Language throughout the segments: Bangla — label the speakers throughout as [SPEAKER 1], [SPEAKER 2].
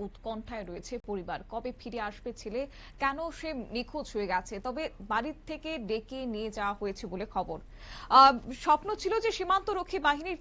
[SPEAKER 1] উৎকণ্ঠায় রয়েছে পরিবার। কবে ফিরে আসবে ছেলে, কেন সে নিখোঁজ হয়ে গেছে। তবে বাড়ির থেকে ডেকে নিয়ে যাওয়া হয়েছে বলে খবর। স্বপ্ন ছিল যে সীমান্তরক্ষী বাহিনীর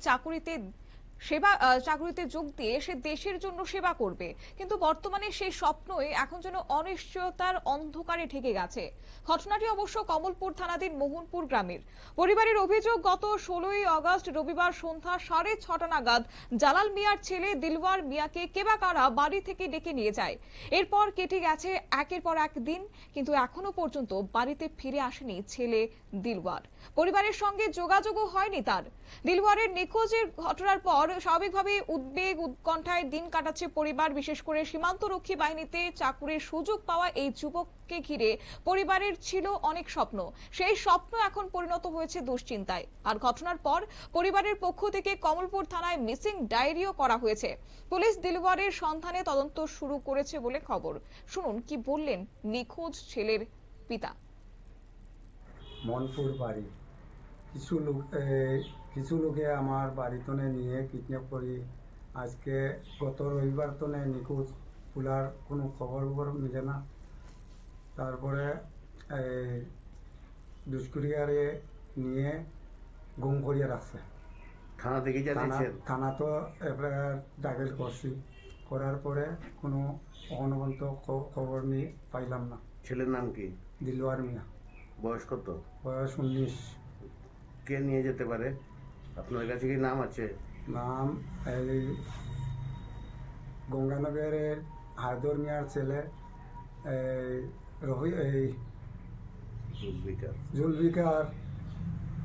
[SPEAKER 1] চাকুরিতে যোগ দিয়ে সে দেশের জন্য সেবা করবে, কিন্তু বর্তমানে সেই স্বপ্নই এখন যেন অনিশ্চয়তার অন্ধকারে ঢেকে গেছে। ঘটনাটি অবশ্য কমলপুর থানাধীন মোহনপুর গ্রামের। পরিবারের অভিযোগ, গত 16ই আগস্ট রবিবার সন্ধ্যা 6:30 নাগাদ জালাল মিয়ার ছেলে দিলওয়ার মিয়াকে কেবা কারা বাড়ি থেকে ডেকে নিয়ে যায়। এরপর কেটে গেছে একের পর এক দিন, কিন্তু এখনো পর্যন্ত বাড়িতে ফিরে আসেনি ছেলে দিলওয়ার। পরিবারের সঙ্গে যোগাযোগও হয়নি তার। দিলওয়ারের নিখোঁজের ঘটনার পর স্বাভাবিকভাবে উদ্বেগ উৎকণ্ঠায় দিন কাটাচ্ছে পরিবার। বিশেষ করে সীমান্তরক্ষী বাহিনীতে চাকুরির সুযোগ পাওয়া এই যুবককে ঘিরে পরিবারের ছিল অনেক স্বপ্ন। সেই স্বপ্ন এখন পরিণত হয়েছে দুশ্চিন্তায়। আর ঘটনার পর পরিবারের পক্ষ থেকে কমলপুর থানায় মিসিং ডায়েরিও করা হয়েছে। পুলিশ দিলওয়ারের সন্ধানে তদন্ত শুরু করেছে বলে খবর। শুনুন কি বললেন নিখোঁজ ছেলের পিতা।
[SPEAKER 2] মনপুর বাড়ি কিছু লোকে আমার বাড়িতনে নিয়ে কিডন্যাপ করি। আজকে গত রবিবার তনে নিখোঁজ, ফুলার কোনো খবর মিলে না। তারপরে দুষ্কৃতিকারে নিয়ে গুম করিয়ে রাখছে।
[SPEAKER 3] থানা থেকে জানিয়েছেন?
[SPEAKER 2] থানা তো এফআইআর দাখিল করছি, করার পরে কোনো অনবন্ত খবর নিয়ে পাইলাম না।
[SPEAKER 3] ছেলের নাম কি?
[SPEAKER 2] দিলওয়ার মিয়া।
[SPEAKER 3] বয়স কত?
[SPEAKER 2] বয়স 19।
[SPEAKER 3] কে নিয়ে যেতে পারে? আপনার কাছে কি নাম আছে?
[SPEAKER 2] নাম এই গঙ্গানগরের হায়দর মিয়ার ছেলে জুলফিকার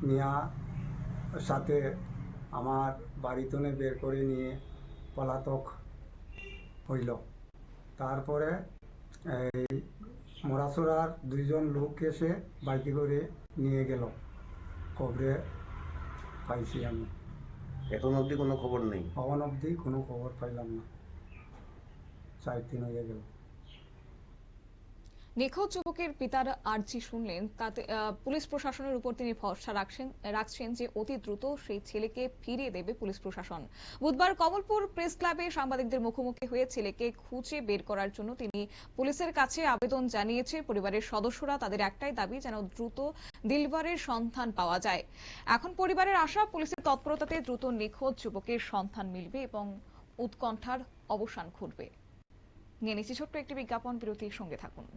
[SPEAKER 2] মিয়া সাথে আমার বাড়িতনে বের করে নিয়ে পলাতক হইল। তারপরে এই মোরাসোরার 2 জন লোক এসে বাইকে করে নিয়ে গেল। খবরে পাইছি আমি।
[SPEAKER 3] এখন অবধি কোনো খবর নেই?
[SPEAKER 2] এখন অবধি কোনো খবর পাইলাম না। 4 দিন হয়ে গেল।
[SPEAKER 1] নিখোঁজ যুবকের পিতার আর্জি শুনলেন। তাতে পুলিশ প্রশাসনের উপর তিনি ভরসা রাখছেন যে অতি দ্রুত সেই ছেলেকে ফিরিয়ে দেবে পুলিশ প্রশাসন। বুধবার কমলপুর প্রেস ক্লাবে সাংবাদিকদের মুখোমুখি হয়ে ছেলেকে খুঁজে বের করার জন্য তিনি পুলিশের কাছে আবেদন জানিয়েছে পরিবারের সদস্যরা। তাদের একটাই দাবি, যেন দ্রুত দিলওয়ারের সন্ধান পাওয়া যায়। এখন পরিবারের আশা, পুলিশের তৎপরতাতে দ্রুত নিখোঁজ যুবকের সন্ধান মিলবে এবং উৎকণ্ঠার অবসান ঘটবে। নিয়ে নিচ্ছি ছোট্ট একটি বিজ্ঞাপন বিরতির সঙ্গে থাকুন।